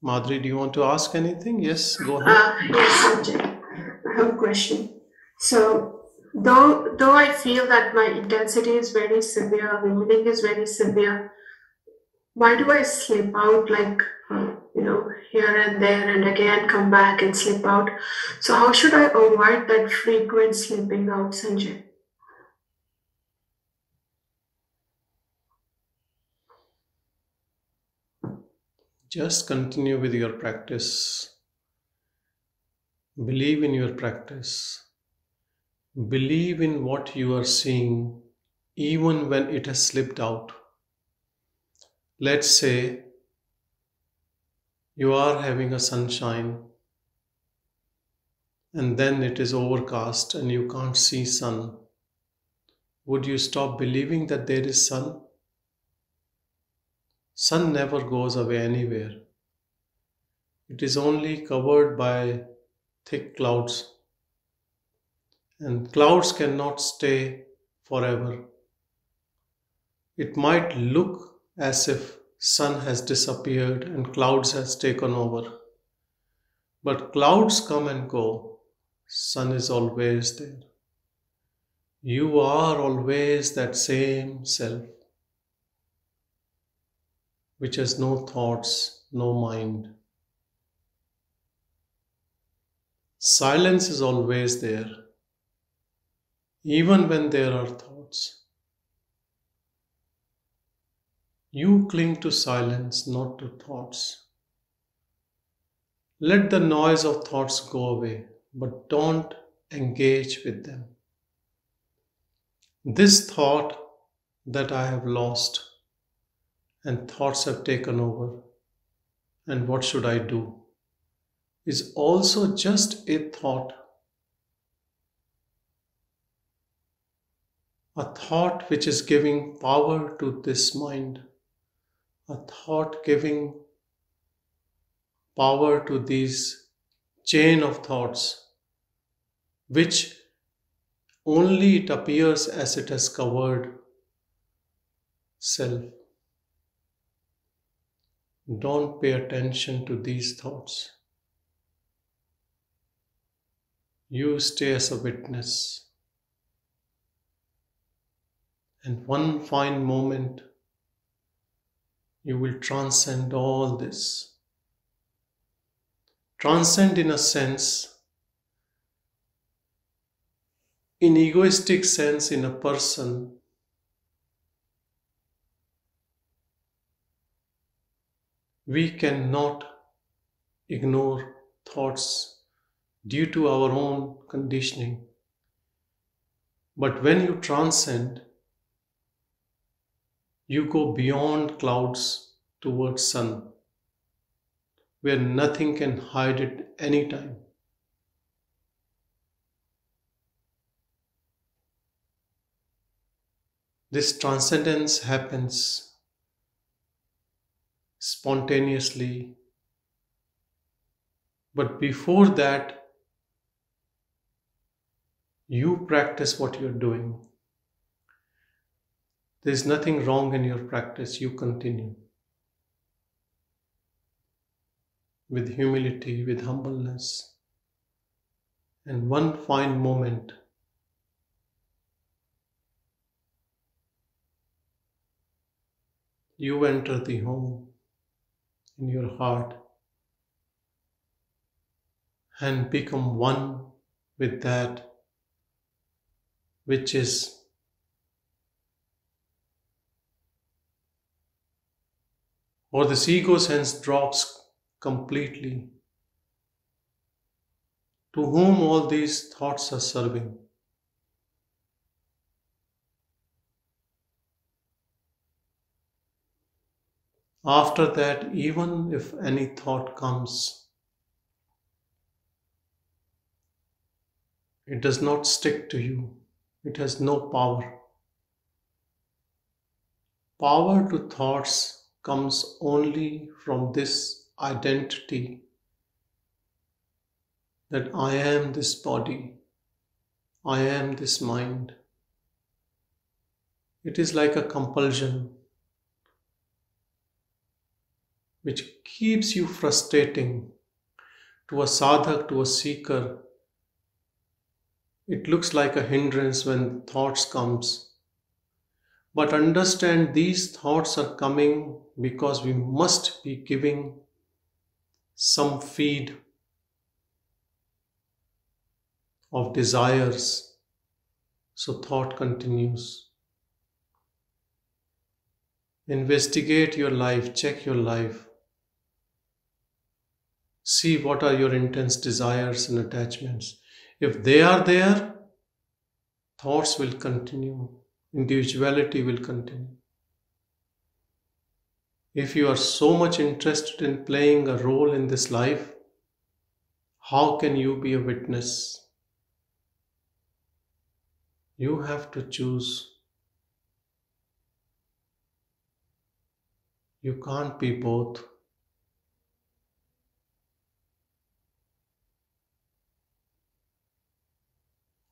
Madhuri, do you want to ask anything? Yes, go ahead. Yes, Sanjay. I have a question. So, though I feel that my intensity is very severe, the meaning is very severe, why do I slip out like here and there and again come back and slip out? So, how should I avoid that frequent slipping out, Sanjay? Just continue with your practice. Believe in your practice. Believe in what you are seeing, even when it has slipped out. Let's say you are having a sunshine and then it is overcast and you can't see sun. Would you stop believing that there is sun? Sun never goes away anywhere. It is only covered by thick clouds, and clouds cannot stay forever. It might look as if sun has disappeared and clouds has taken over, but clouds come and go. Sun is always there. You are always that same self, which has no thoughts, no mind. Silence is always there, even when there are thoughts. You cling to silence, not to thoughts. Let the noise of thoughts go away, but don't engage with them. This thought that I have lost and thoughts have taken over, and what should I do, is also just a thought which is giving power to this mind, a thought giving power to these chain of thoughts, which only it appears as it has covered self. Don't pay attention to these thoughts. You stay as a witness. And one fine moment, you will transcend all this. Transcend in a sense, in egoistic sense, in a person. We cannot ignore thoughts due to our own conditioning. But when you transcend, you go beyond clouds towards sun, where nothing can hide it anytime. This transcendence happens spontaneously, but before that, you practice what you're doing. There's nothing wrong in your practice, you continue with humility, with humbleness. And one fine moment, you enter the home in your heart and become one with that which is, or this ego sense drops completely. To whom all these thoughts are serving? After that, even if any thought comes, it does not stick to you. It has no power. Power to thoughts comes only from this identity that I am this body, I am this mind. It is like a compulsion which keeps you frustrating. To a sadhak, to a seeker, it looks like a hindrance when thoughts comes. But understand these thoughts are coming because we must be giving some feed of desires. So thought continues. Investigate your life, check your life. See what are your intense desires and attachments. If they are there, thoughts will continue, individuality will continue. If you are so much interested in playing a role in this life, how can you be a witness? You have to choose. You can't be both.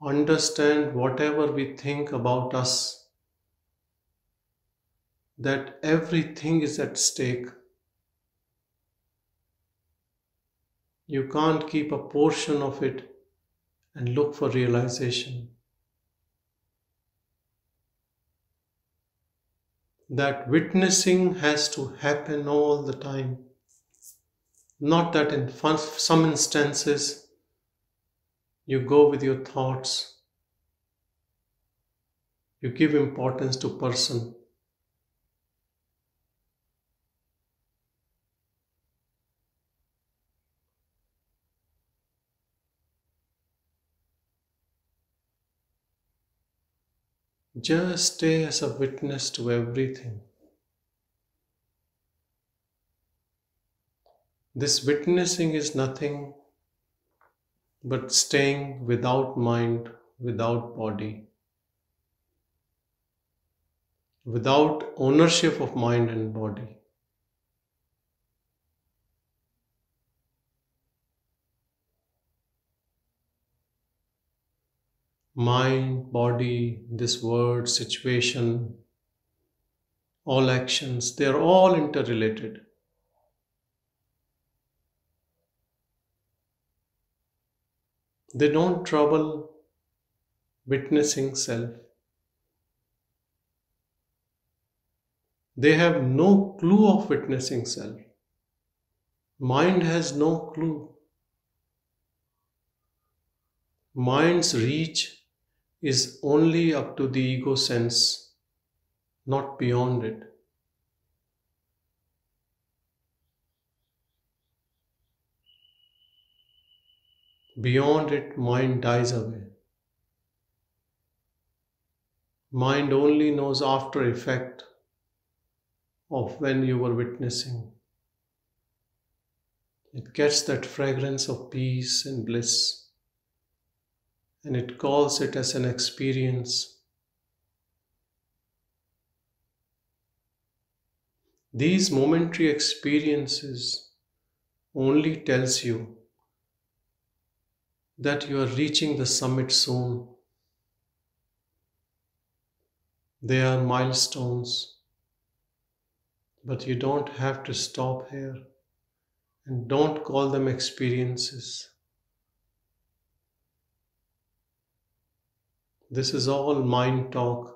Understand whatever we think about us, that everything is at stake. You can't keep a portion of it and look for realization. That witnessing has to happen all the time. Not that in some instances you go with your thoughts, you give importance to person. Just stay as a witness to everything. This witnessing is nothing but staying without mind, without body, without ownership of mind and body. Mind, body, this word, situation, all actions, they are all interrelated. They don't trouble witnessing self. They have no clue of witnessing self. Mind has no clue. Mind's reach is only up to the ego sense, not beyond it. Beyond it, mind dies away. Mind only knows after effect of when you were witnessing. It gets that fragrance of peace and bliss, and it calls it as an experience. These momentary experiences only tells you that you are reaching the summit soon. They are milestones, but you don't have to stop here, and don't call them experiences. This is all mind talk.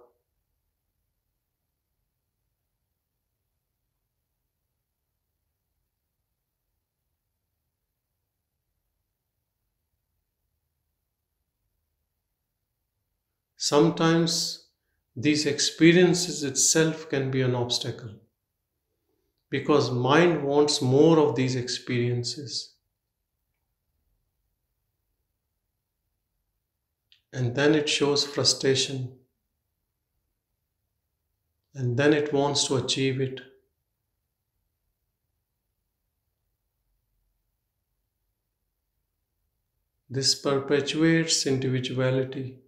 Sometimes these experiences itself can be an obstacle because mind wants more of these experiences. And then it shows frustration. And then it wants to achieve it. This perpetuates individuality.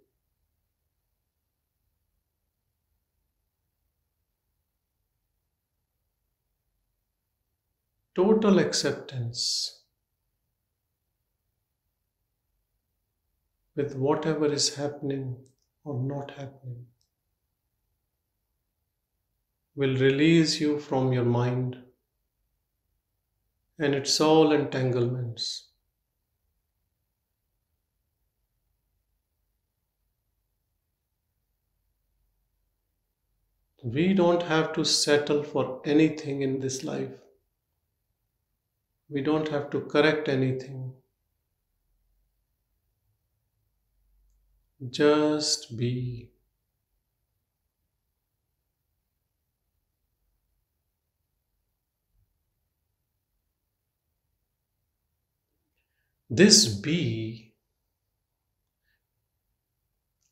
Total acceptance with whatever is happening or not happening will release you from your mind and it's all entanglements. We don't have to settle for anything in this life. We don't have to correct anything. Just be. This be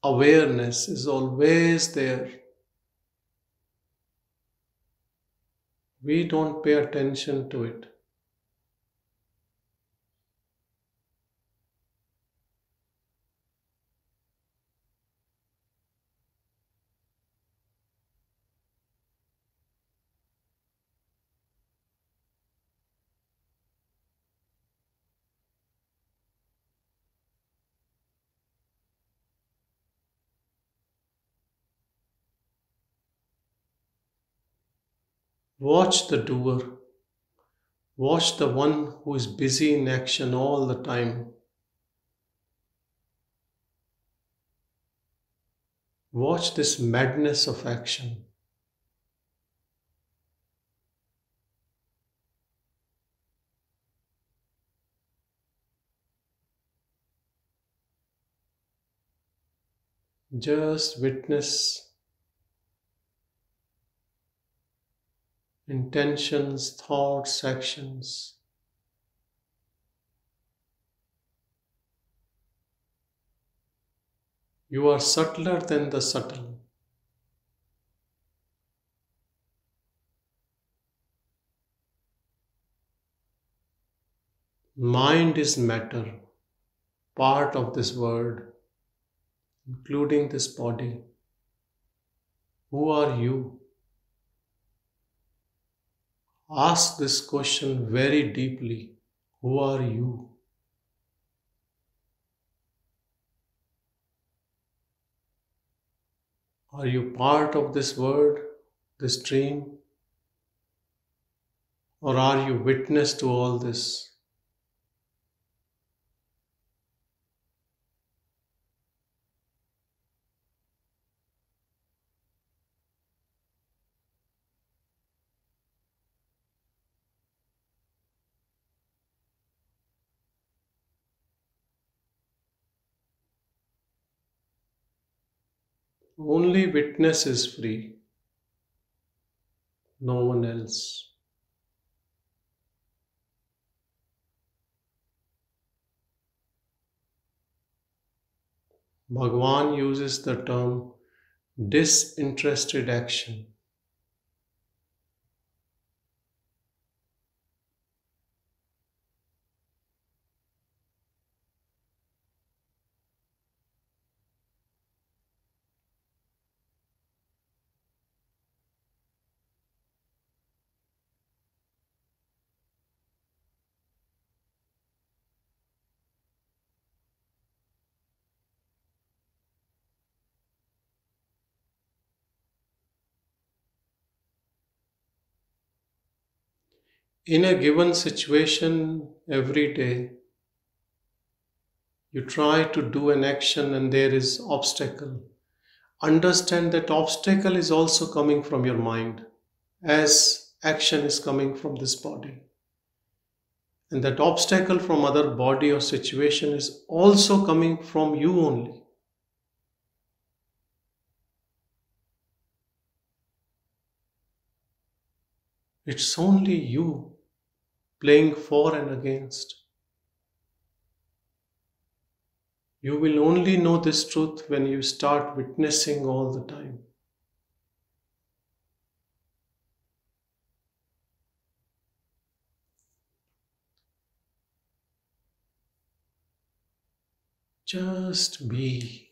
awareness is always there. We don't pay attention to it. Watch the doer. Watch the one who is busy in action all the time. Watch this madness of action. Just witness intentions, thoughts, actions. You are subtler than the subtle. Mind is matter, part of this world, including this body. Who are you? Ask this question very deeply. Who are you? Are you part of this world, this dream? Or are you witness to all this? Only witness is free, no one else. Bhagwan uses the term disinterested action. In a given situation every day, you try to do an action and there is obstacle. Understand that obstacle is also coming from your mind as action is coming from this body. And that obstacle from other body or situation is also coming from you only. It's only you playing for and against. You will only know this truth when you start witnessing all the time. Just be.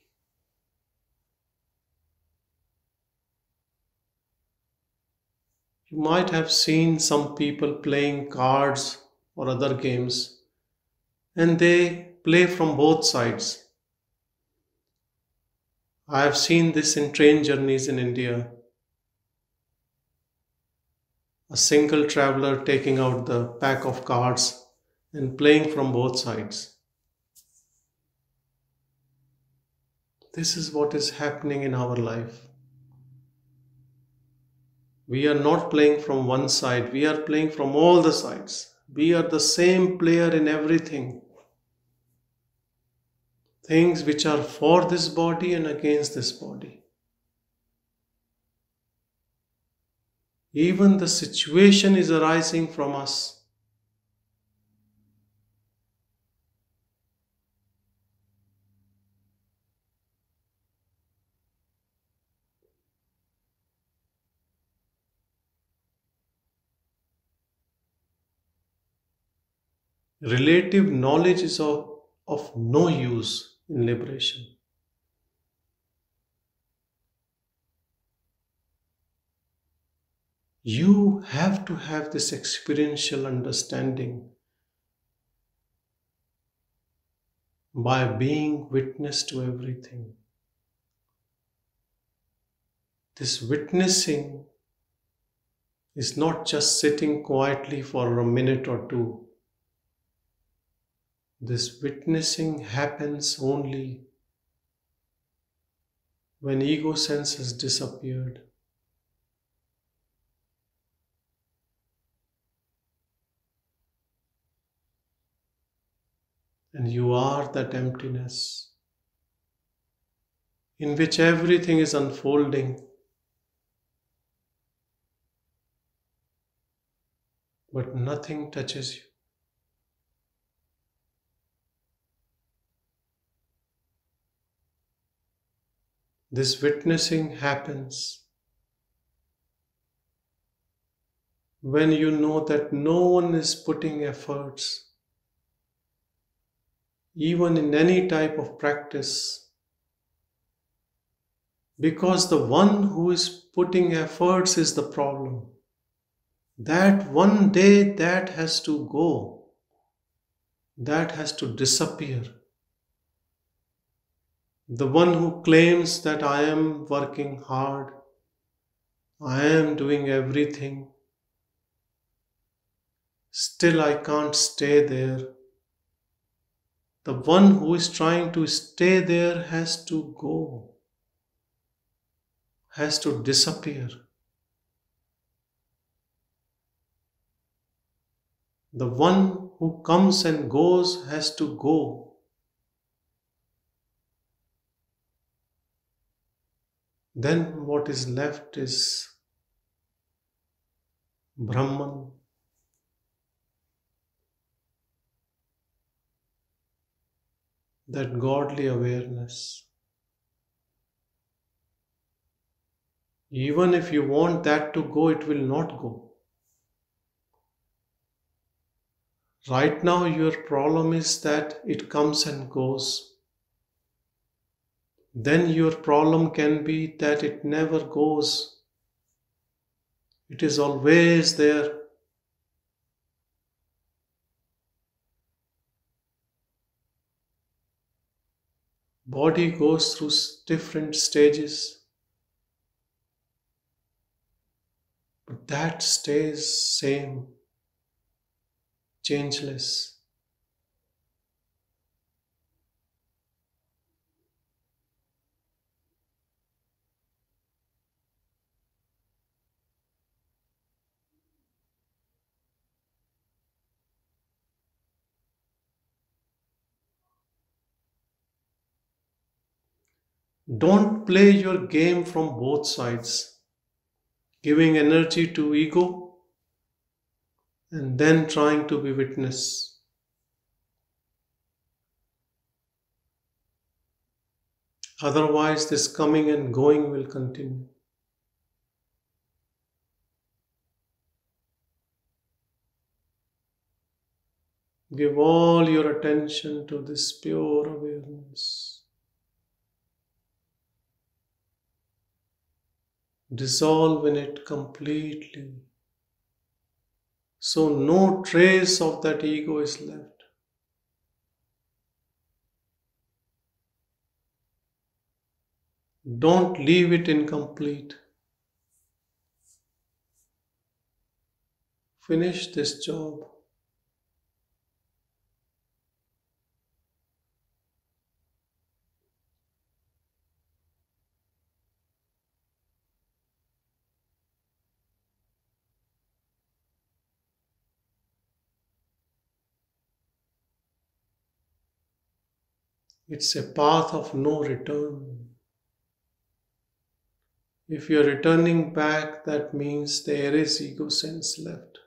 You might have seen some people playing cards or other games, and they play from both sides. I have seen this in train journeys in India. a single traveler taking out the pack of cards and playing from both sides. This is what is happening in our life. We are not playing from one side, we are playing from all the sides. We are the same player in everything. Things which are for this body and against this body. Even the situation is arising from us. Relative knowledge is of no use in liberation. You have to have this experiential understanding by being witness to everything. This witnessing is not just sitting quietly for a minute or two. This witnessing happens only when ego sense has disappeared. And you are that emptiness in which everything is unfolding, but nothing touches you. This witnessing happens when you know that no one is putting efforts, even in any type of practice, because the one who is putting efforts is the problem. That one day that has to go, that has to disappear. The one who claims that I am working hard, I am doing everything, still I can't stay there. The one who is trying to stay there has to go, has to disappear. The one who comes and goes has to go. Then what is left is Brahman. That godly awareness. Even if you want that to go, it will not go. Right now, your problem is that it comes and goes. Then your problem can be that it never goes. It is always there. Body goes through different stages, but that stays same, changeless. Don't play your game from both sides, giving energy to ego and then trying to be witness. Otherwise, this coming and going will continue. Give all your attention to this pure awareness. Dissolve in it completely, so no trace of that ego is left. Don't leave it incomplete. Finish this job. It's a path of no return. If you're returning back, that means there is ego sense left.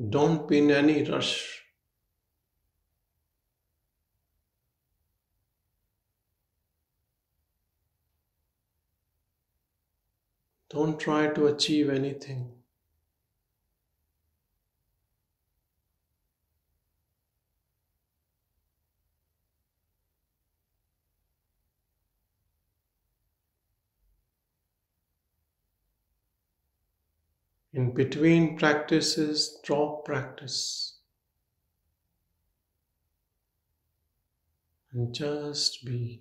Don't be in any rush. Don't try to achieve anything. In between practices, drop practice and just be.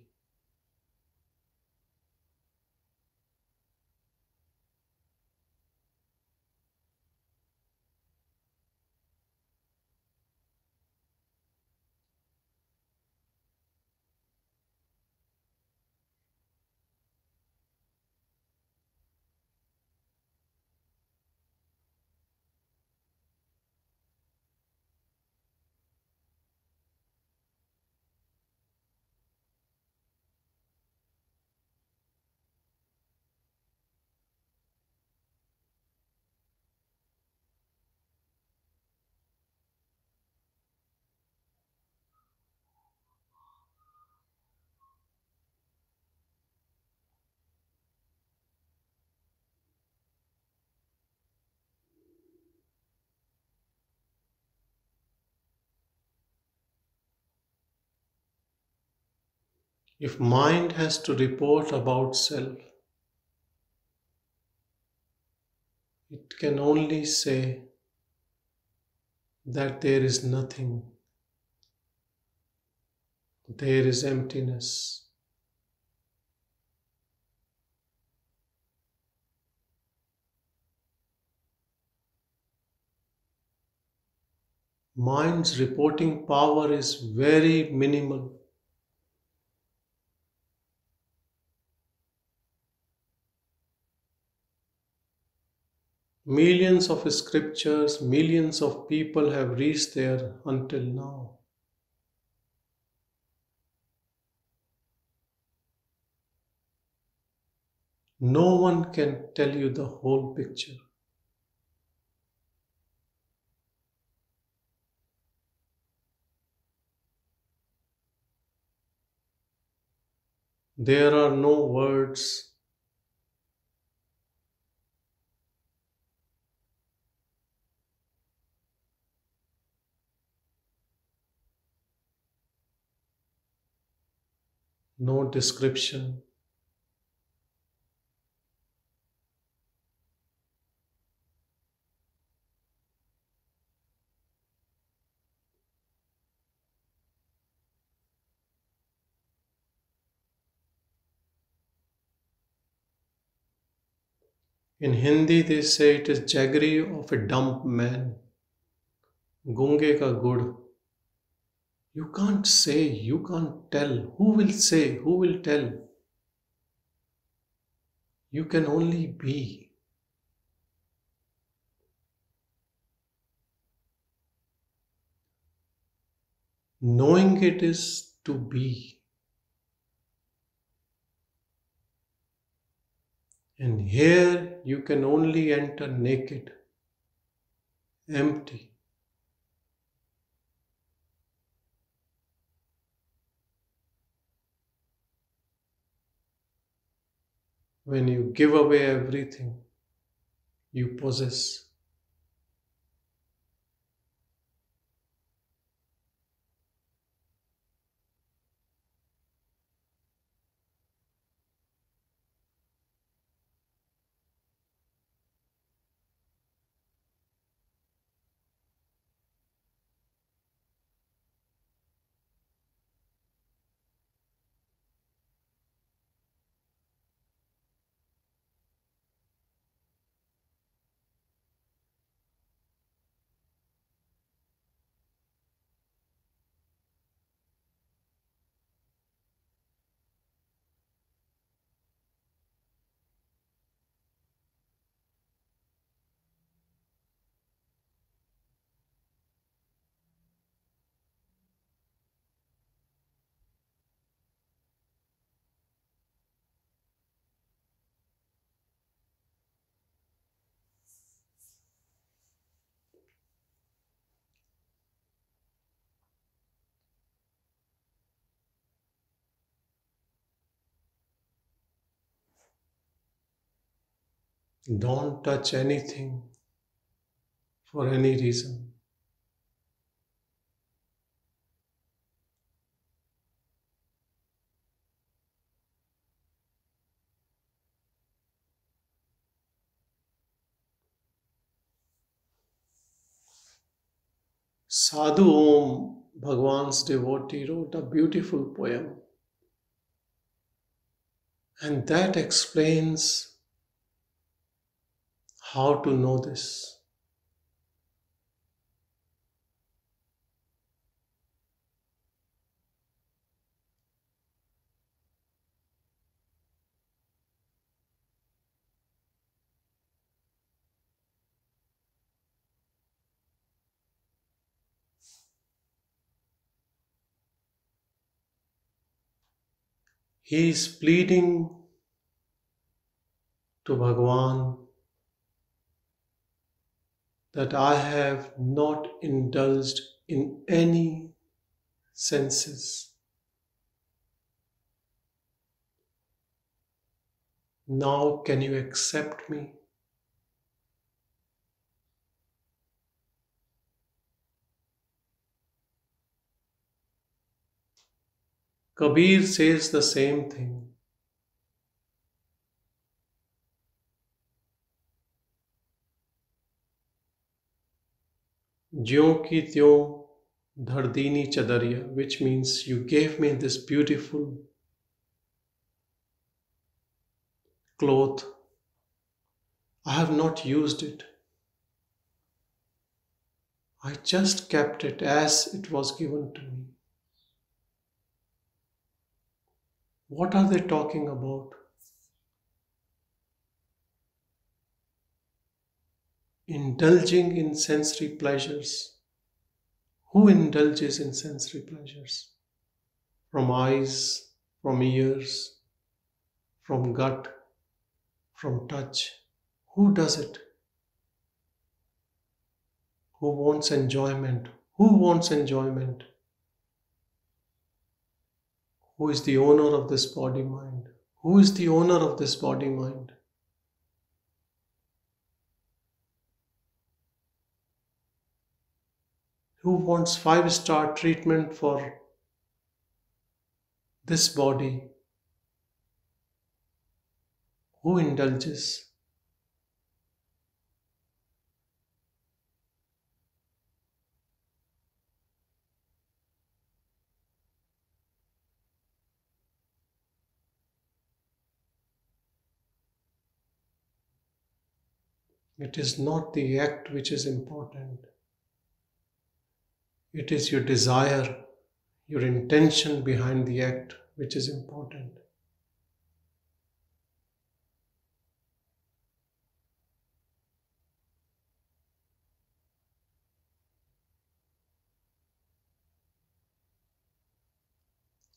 If mind has to report about self, it can only say that there is nothing, there is emptiness. Mind's reporting power is very minimal. Millions of scriptures, millions of people have reached there until now. No one can tell you the whole picture. There are no words, no description. In Hindi, they say it is jaggery of a dumb man. Gunge ka gud. You can't say, you can't tell. Who will say? Who will tell? You can only be. Knowing it is to be. And here you can only enter naked. empty. When you give away everything you possess, don't touch anything for any reason. Sadhu Om, Bhagwan's devotee, wrote a beautiful poem, and that explains how to know this. He is pleading to Bhagwan that I have not indulged in any senses. Now can you accept me? Kabir says the same thing. ज्यों की त्यों धर दीनी चदरिया, which means you gave me this beautiful cloth. I have not used it. I just kept it as it was given to me. What are they talking about? Indulging in sensory pleasures. Who indulges in sensory pleasures? From eyes, from ears, from gut, from touch. Who does it? Who wants enjoyment? Who wants enjoyment? Who is the owner of this body mind? Who is the owner of this body mind? Who wants 5-star treatment for this body? Who indulges? It is not the act which is important. It is your desire, your intention behind the act which is important.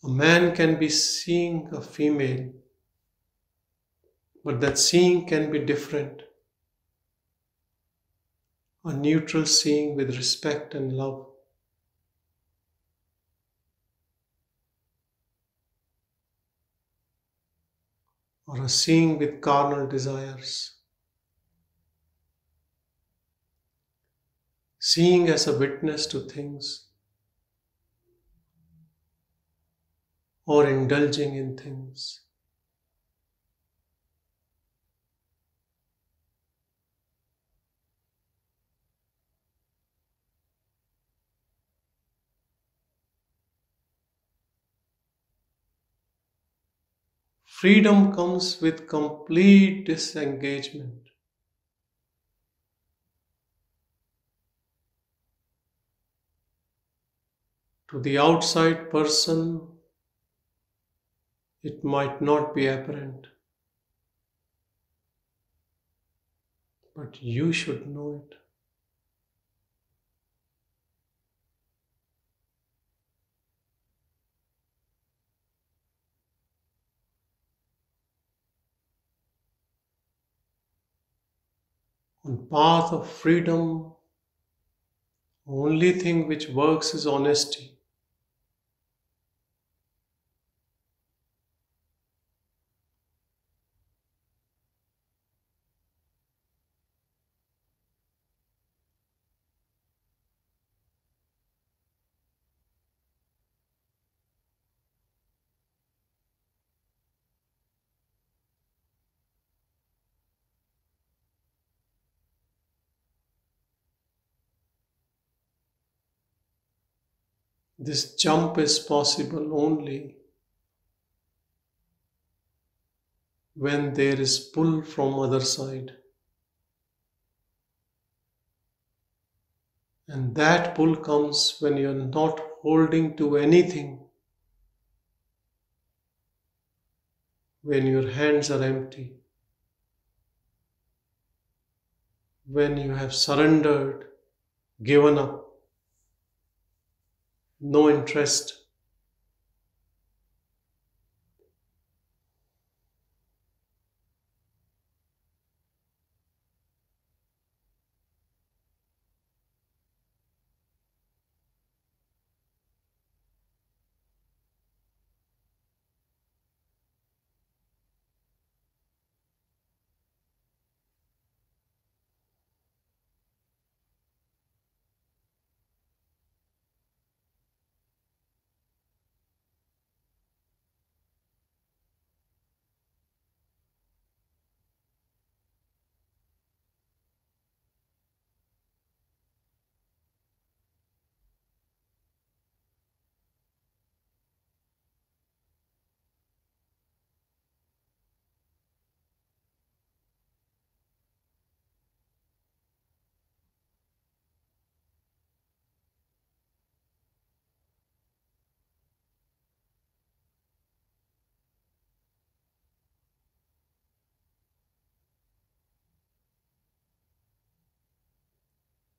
A man can be seeing a female, but that seeing can be different. a neutral seeing with respect and love, or a seeing with carnal desires, seeing as a witness to things or indulging in things. Freedom comes with complete disengagement. To the outside person, it might not be apparent, but you should know it. On path of freedom, only thing which works is honesty. This jump is possible only when there is pull from other side. And that pull comes when you're not holding to anything, when your hands are empty, when you have surrendered, given up, no interest.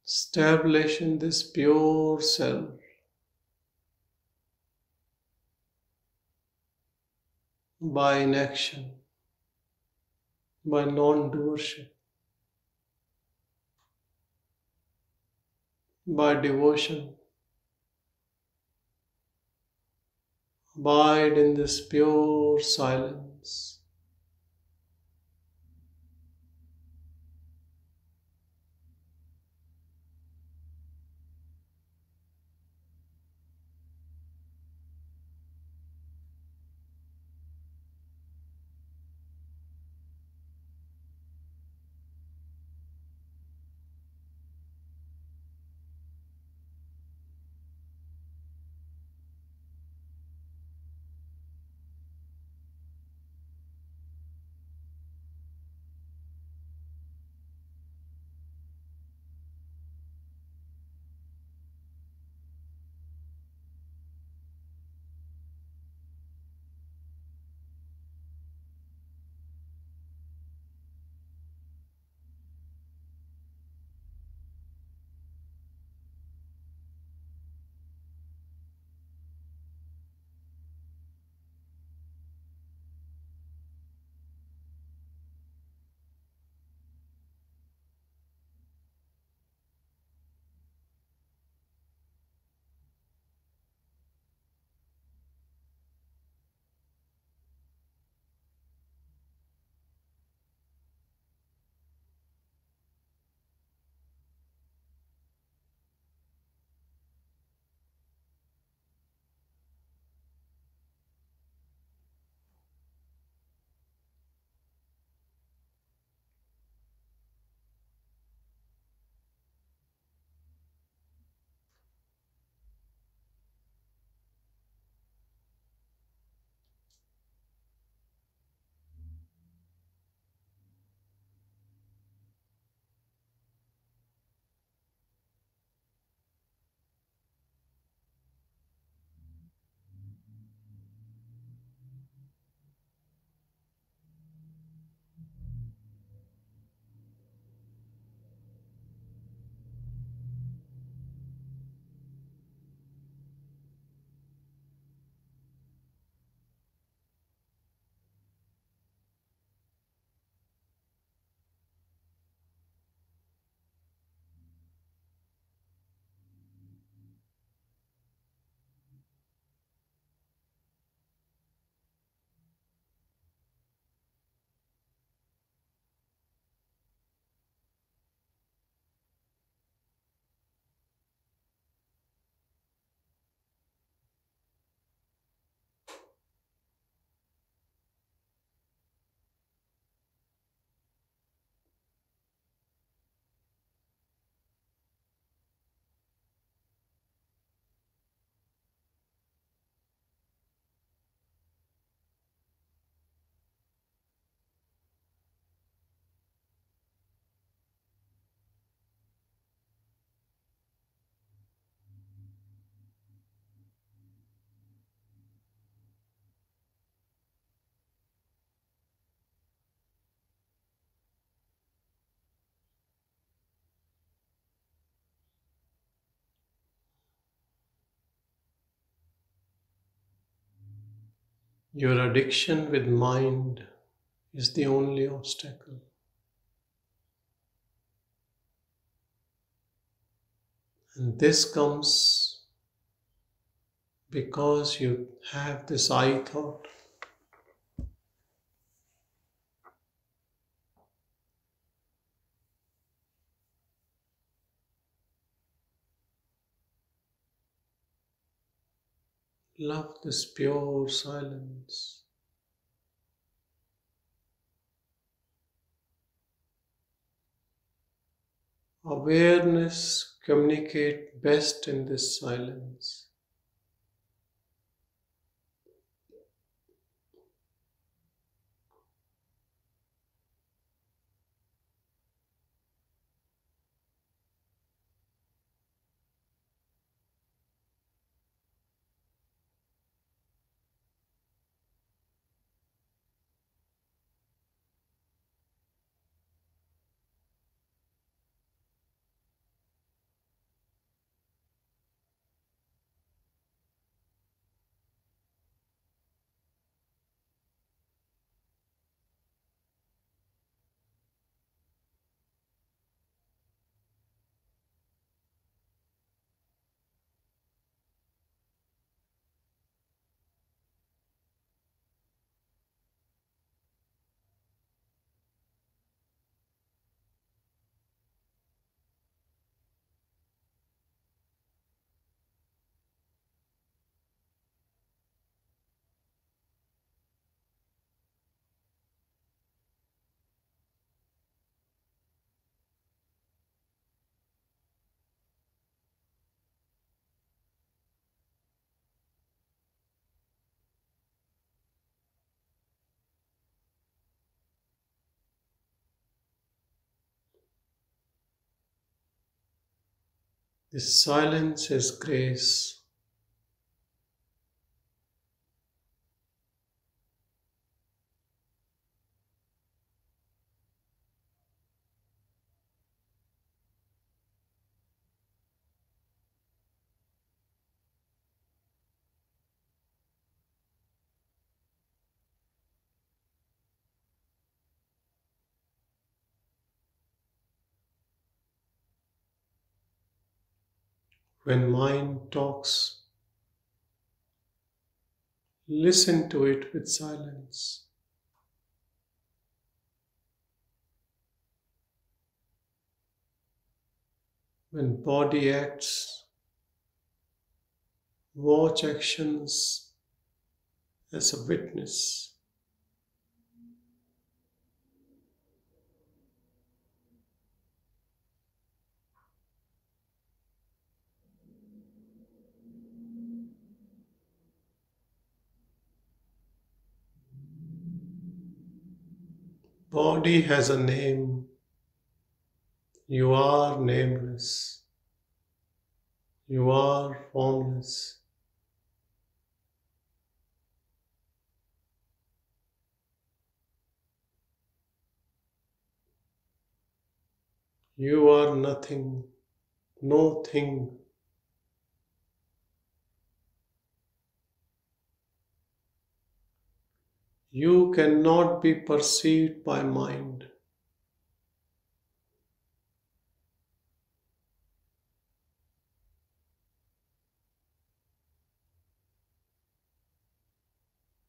Establish in this pure self by inaction, by non doership, by devotion. Abide in this pure silence. Your addiction with mind is the only obstacle. And this comes because you have this I thought. Love this pure silence. Awareness communicate best in this silence. This silence is grace. When mind talks, listen to it with silence. When body acts, watch actions as a witness. Body has a name. You are nameless. You are formless. You are nothing, no thing. You cannot be perceived by mind.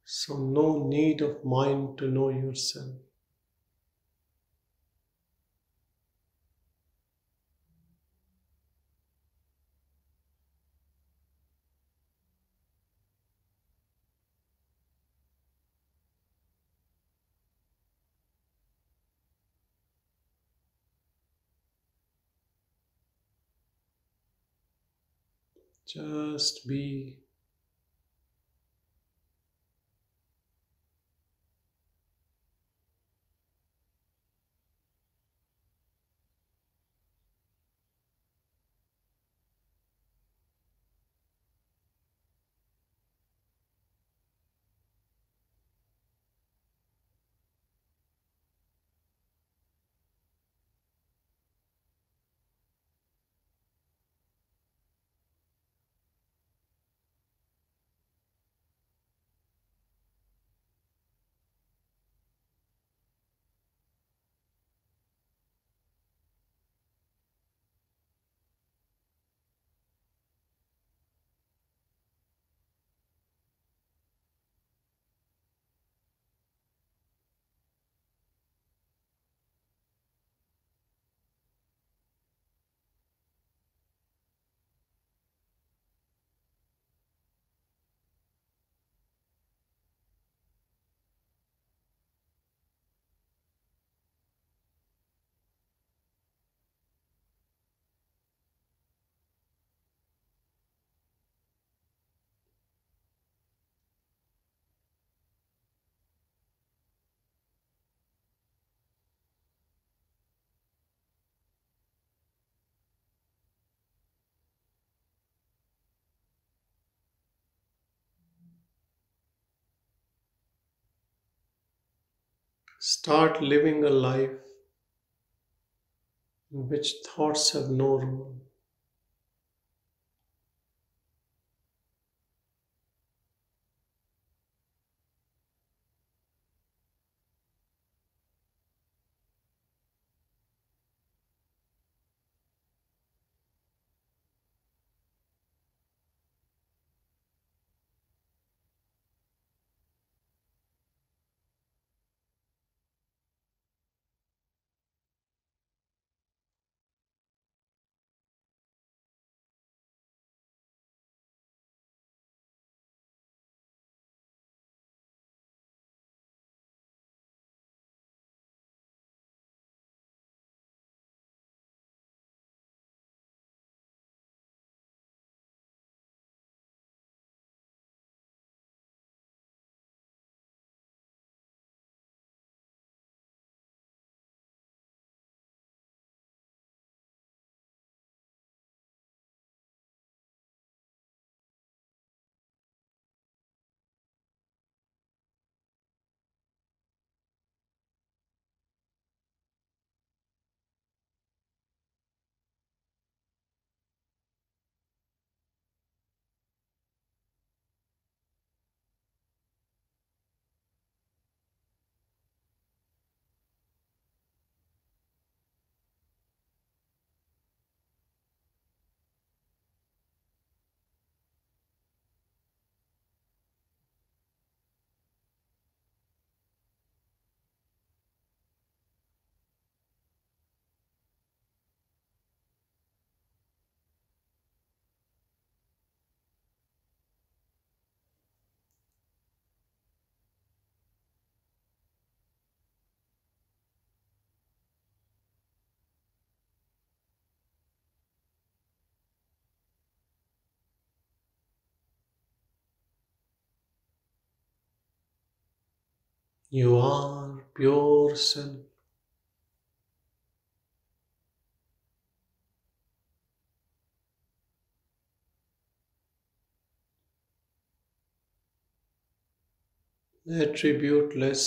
So, no need of mind to know yourself. Just be. Start living a life in which thoughts have no rule. You are pure self. Attributeless.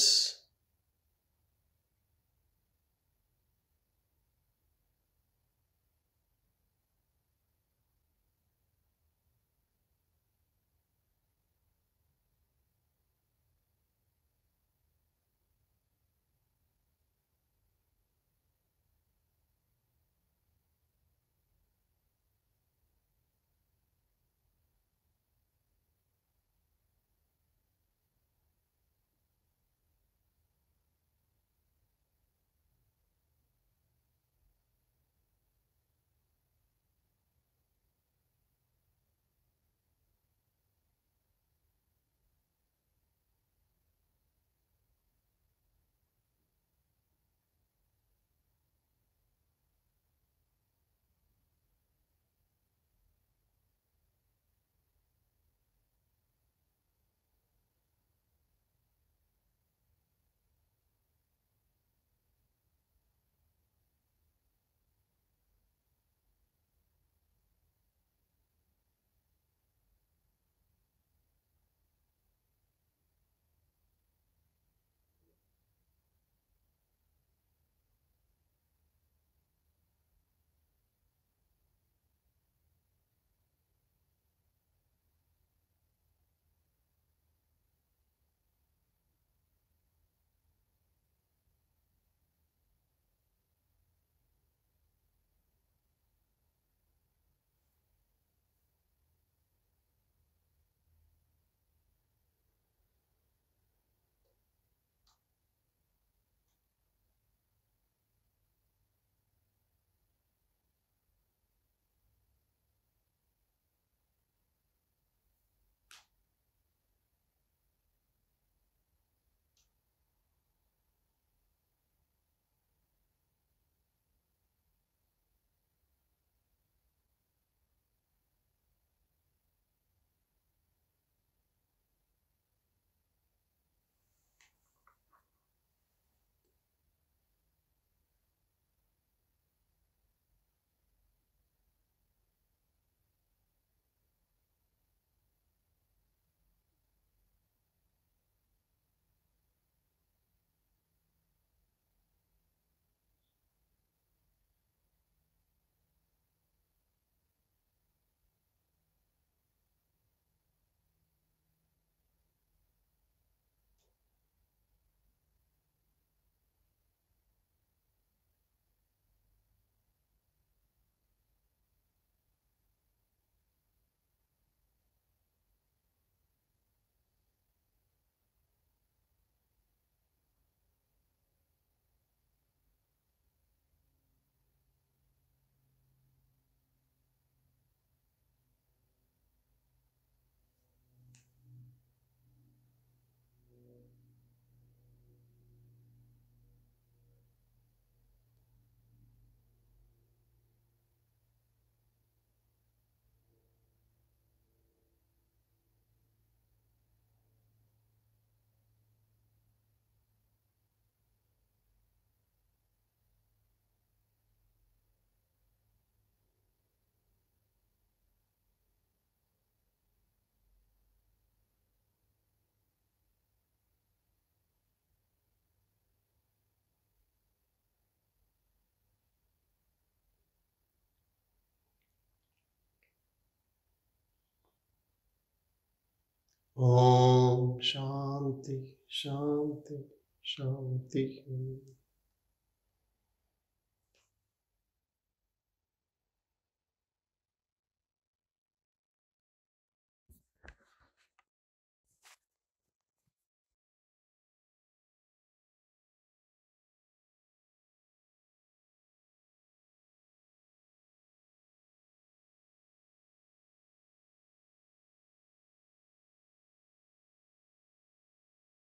Om Shanti Shanti Shanti.